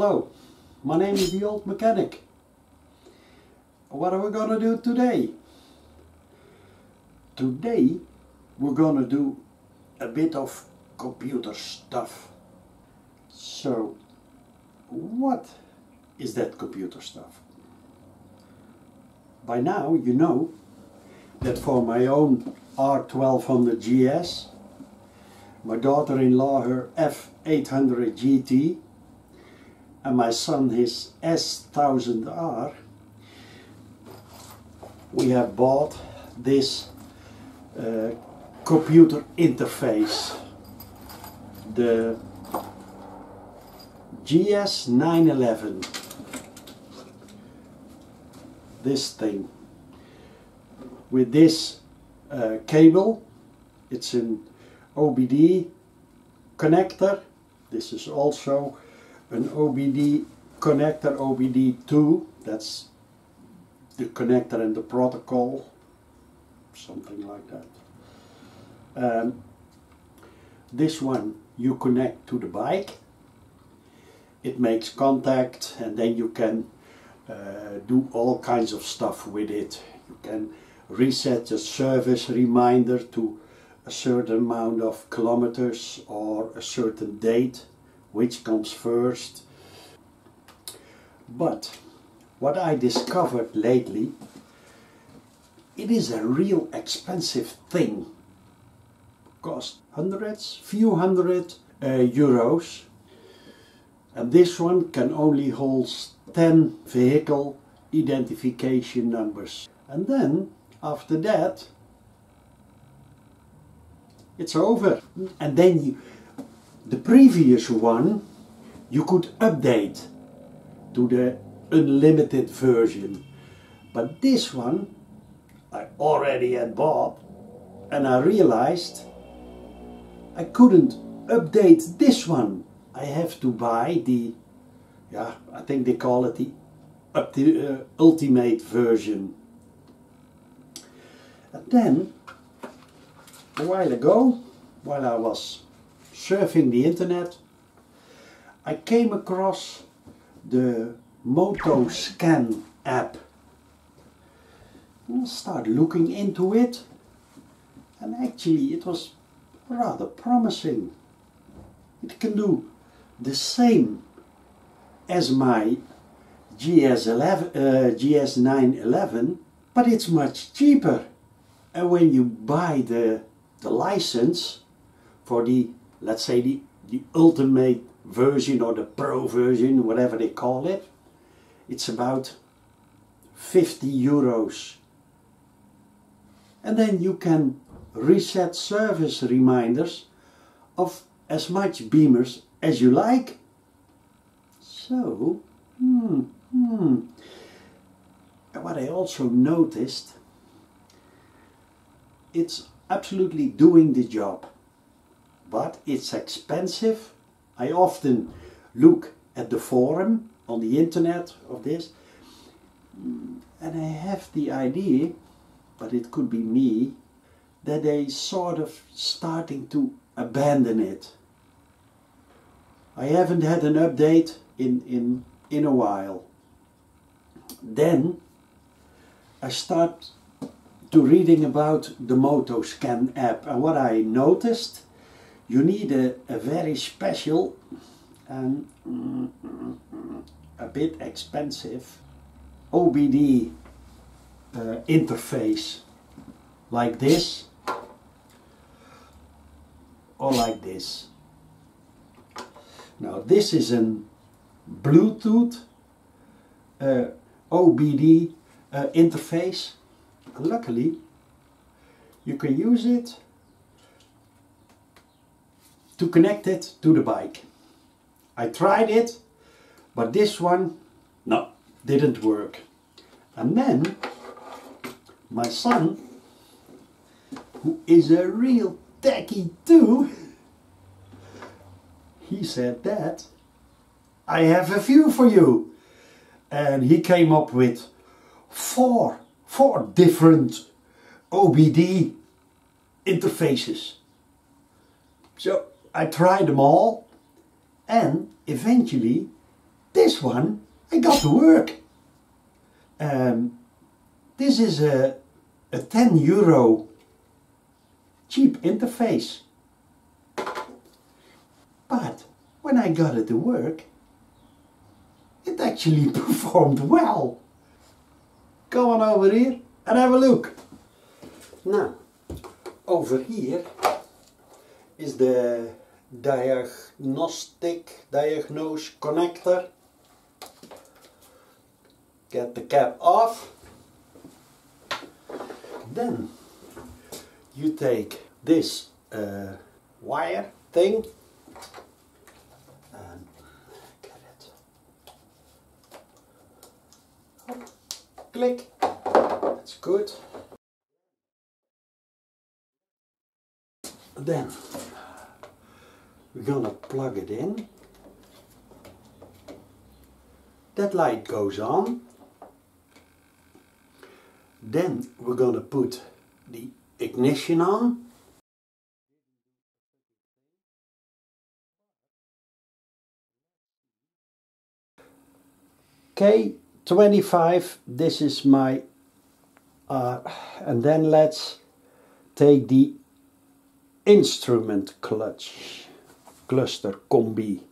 Hello, my name is the Old Mechanic. What are we gonna do today? Today we're gonna do a bit of computer stuff. So, what is that computer stuff? By now you know that for my own R1200 GS, my daughter-in-law her F800 GT, and my son his S1000R, we have bought this computer interface, the GS911, this thing, with this cable. It's an OBD connector. This is also an OBD connector, OBD2, that's the connector and the protocol, something like that. This one you connect to the bike, it makes contact, and then you can do all kinds of stuff with it. You can reset the service reminder to a certain amount of kilometers or a certain date, which comes first. But what I discovered lately, it is a real expensive thing. Cost few hundred euros, and this one can only hold 10 vehicle identification numbers, and then after that it's over. And then the previous one you could update to the unlimited version, but this one I already had bought, and I realized I couldn't update this one. I have to buy the, I think they call it the ultimate version. And then a while ago, while I was surfing the internet, I came across the MOTOSCAN app. I started looking into it, and actually it was rather promising. It can do the same as my GS911, but it's much cheaper. And when you buy the license for the, let's say the ultimate version or the pro version, whatever they call it, it's about 50 euros. And then you can reset service reminders of as much beamers as you like. So, and what I also noticed, it's absolutely doing the job, but it's expensive. I often look at the forum on the internet of this, and I have the idea, but it could be me, that they sort of starting to abandon it. I haven't had an update in a while. Then I start to reading about the MOTOSCAN app, and what I noticed, you need a very special and a bit expensive OBD interface, like this or like this. Now this is an Bluetooth OBD interface. Luckily you can use it to connect it to the bike. I tried it, but this one, no, didn't work. And then my son, who is a real techie too, he said, "Dad, I have a few for you." And he came up with four different OBD interfaces. So I tried them all, and eventually this one I got to work. This is a 10 euro cheap interface. But when I got it to work, it actually performed well. Go on over here and have a look. Now, over here is the diagnose connector. Get the cap off. Then you take this wire thing and get it. Hop, click. That's good. Then we're gonna plug it in. That light goes on. Then we're gonna put the ignition on. Okay, 25, this is my, and then let's take the instrument cluster combi.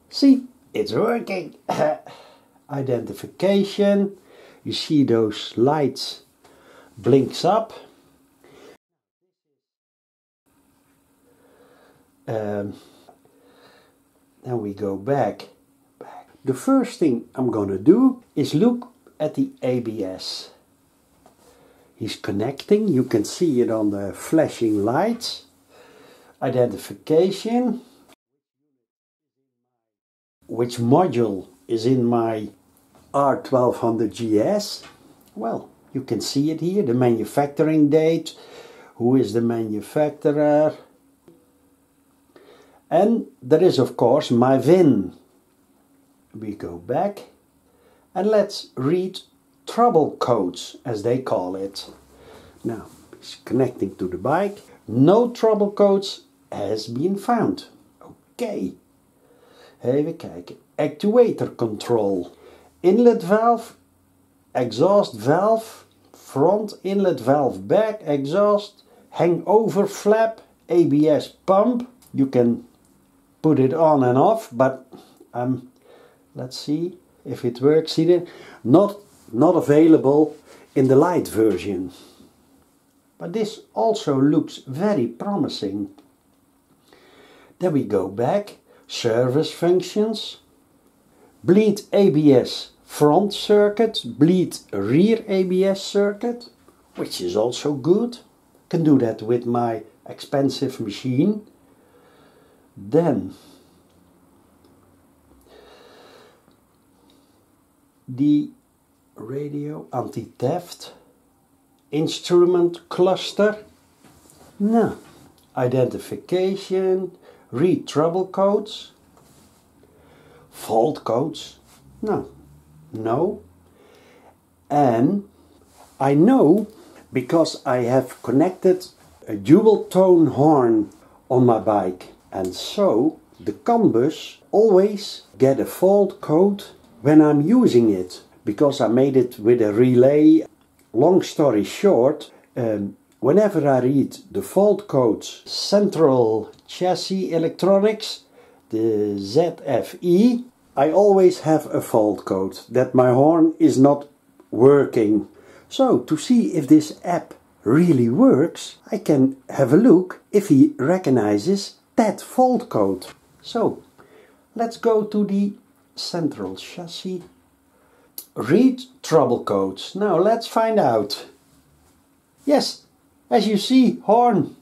See, it's working. Identification, you see those lights blinks up. Then we go back. The first thing I'm gonna do is look at the ABS. He's connecting, you can see it on the flashing lights. Identification. Which module is in my R1200 GS? Well, you can see it here, the manufacturing date, who is the manufacturer. And there is of course my VIN. We go back and let's read trouble codes, as they call it. Now, it's connecting to the bike. No trouble codes has been found. Okay. Even kijken. Actuator control. Inlet valve, exhaust valve, front inlet valve, back exhaust, hangover flap, ABS pump. You can put it on and off, but let's see if it works. See that? Not available in the light version. But this also looks very promising. Then we go back. Service functions, bleed ABS front circuit, bleed rear ABS circuit, which is also good. Can do that with my expensive machine. Then the radio anti-theft instrument cluster. Now, identification. Read trouble codes, fault codes, no, and I know because I have connected a dual tone horn on my bike, and so the CAN bus always get a fault code when I'm using it, because I made it with a relay. Long story short, whenever I read the fault codes, central chassis electronics, the ZFE, I always have a fault code that my horn is not working. So to see if this app really works, I can have a look if he recognizes that fault code. So let's go to the central chassis. Read trouble codes. Now let's find out. Yes. As you see, horn.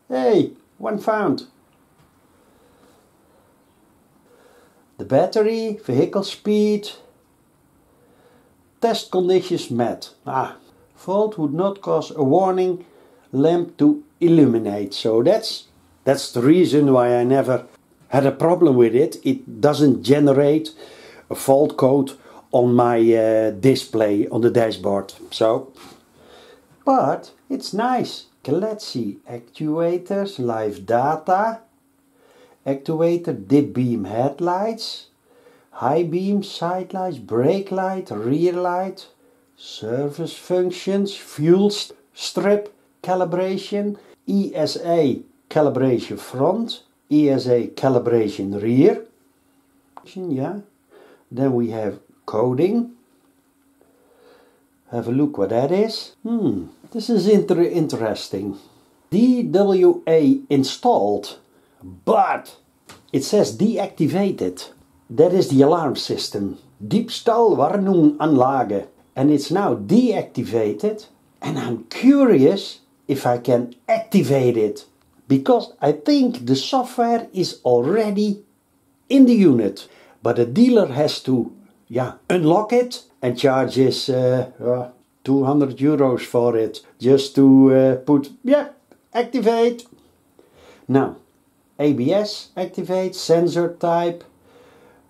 Hey, one found. The battery, vehicle speed, test conditions met. Fault would not cause a warning lamp to illuminate. So that's the reason why I never had a problem with it. It doesn't generate a fault code on my display on the dashboard. So, but it's nice. Let's see, actuators, live data, actuator, dip beam headlights, high beam, side lights, brake light, rear light, service functions, fuel strip calibration, ESA calibration front, ESA calibration rear. Yeah. Then we have coding. Have a look what that is. This is interesting. DWA installed, but it says deactivated. That is the alarm system. Diebstahlwarnunganlage. And it's now deactivated. And I'm curious if I can activate it. Because I think the software is already in the unit. But the dealer has to unlock it and charges 200 euros for it. Just to put, activate. Now, ABS activate, sensor type,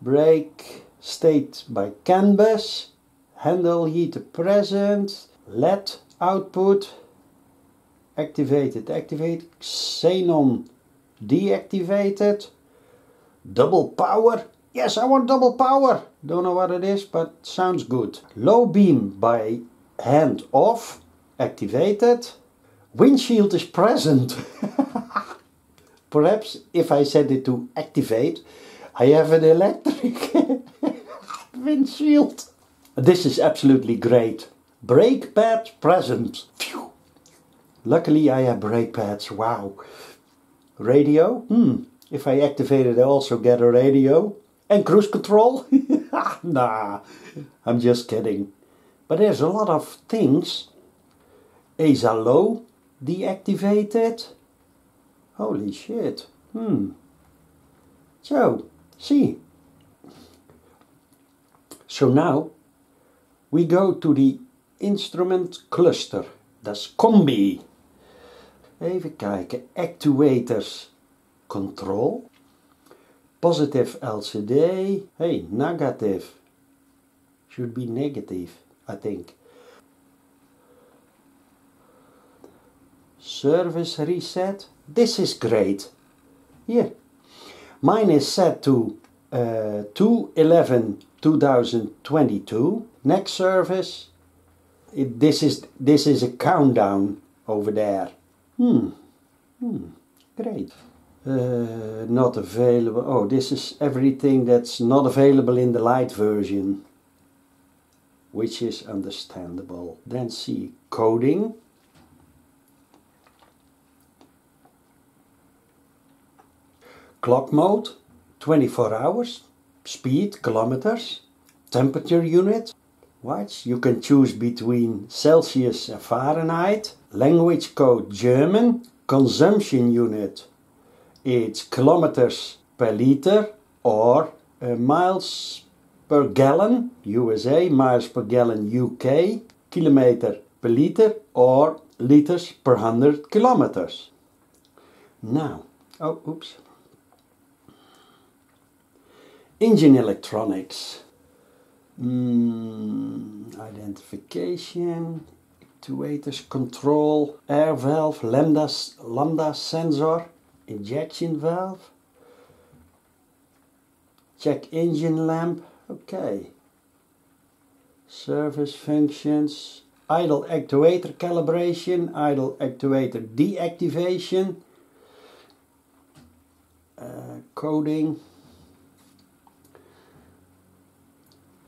brake state by CAN bus, handle heater present, LED output, activated, xenon deactivated, double power. Yes, I want double power. Don't know what it is, but sounds good. Low beam by hand off, activated. Windshield is present. Perhaps if I set it to activate, I have an electric windshield. This is absolutely great. Brake pad present. Phew. Luckily I have brake pads. Wow. Radio. If I activate it, I also get a radio. And cruise control. Nah, I'm just kidding. But there's a lot of things. ASA low deactivated. Holy shit. So, see. So now we go to the instrument cluster. Dat is combi. Even kijken. Actuators control. Positive LCD. Hey, negative. Should be negative, I think. Service reset. This is great. Here. Mine is set to 2/11/2022. Next service. This is a countdown over there. Great. Not available. Oh, this is everything that's not available in the light version, which is understandable. Then see coding. Clock mode, 24 hours. Speed, kilometers. Temperature unit. Watch, you can choose between Celsius and Fahrenheit. Language code German. Consumption unit. It's kilometers per liter or miles per gallon USA, miles per gallon UK, kilometer per liter or liters per 100 kilometers. Now, engine electronics, identification, actuators control, air valve, lambda sensor, injection valve, check engine lamp, okay. Service functions, idle actuator calibration, idle actuator deactivation, coding.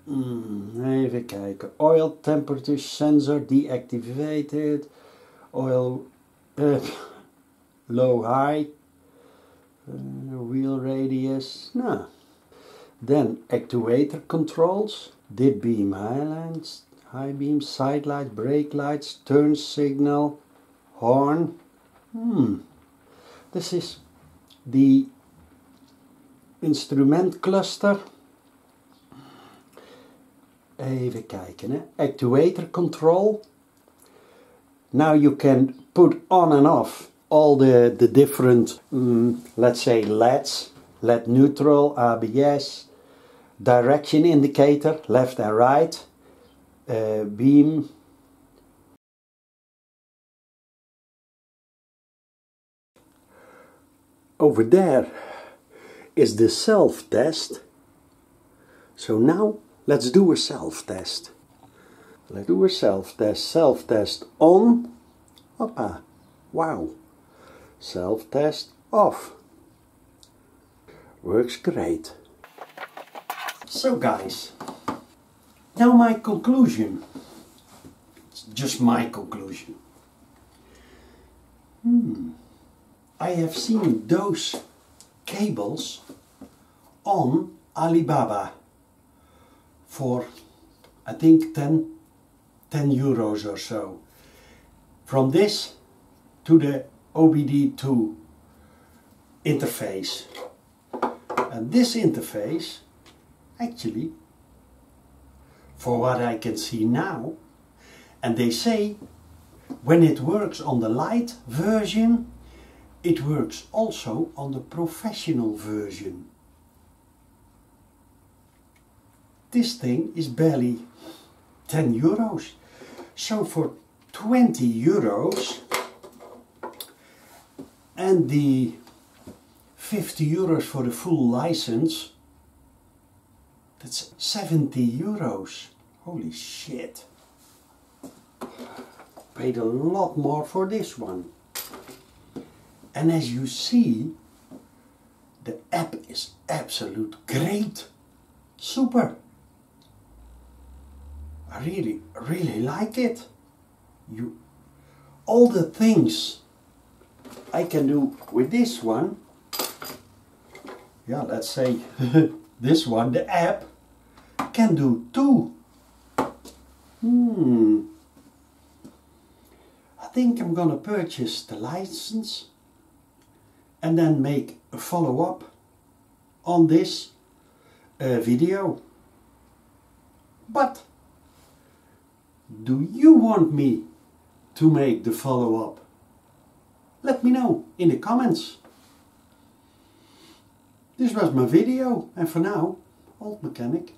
Even kijken, oil temperature sensor deactivated, oil low high. Wheel radius, Then actuator controls, dip beam highlights, high beam, side lights, brake lights, turn signal, horn. This is the instrument cluster. Even kijken, actuator control. Now you can put on and off all the different, let's say LEDs, LED neutral, ABS, direction indicator, left and right, beam, over there is the self-test. So now let's do a self-test. Let's do a self-test. Self-test on. Hoppa. Wow. Self-test off. Works great. So guys, now my conclusion. It's just my conclusion. I have seen those cables on Alibaba for I think 10 euros or so. From this to the OBD2 interface. And this interface, actually, for what I can see now, and they say when it works on the light version, it works also on the professional version. This thing is barely 10 euros. So for 20 euros and the 50 euros for the full license, that's 70 euros. Holy shit. Paid a lot more for this one. And as you see, the app is absolute great. Super. I really like it. All the things I can do with this one, yeah, let's say this one, the app, can do too. I think I'm gonna purchase the license and then make a follow-up on this video. But do you want me to make the follow-up? Let me know in the comments. This was my video, and for now, old mechanic.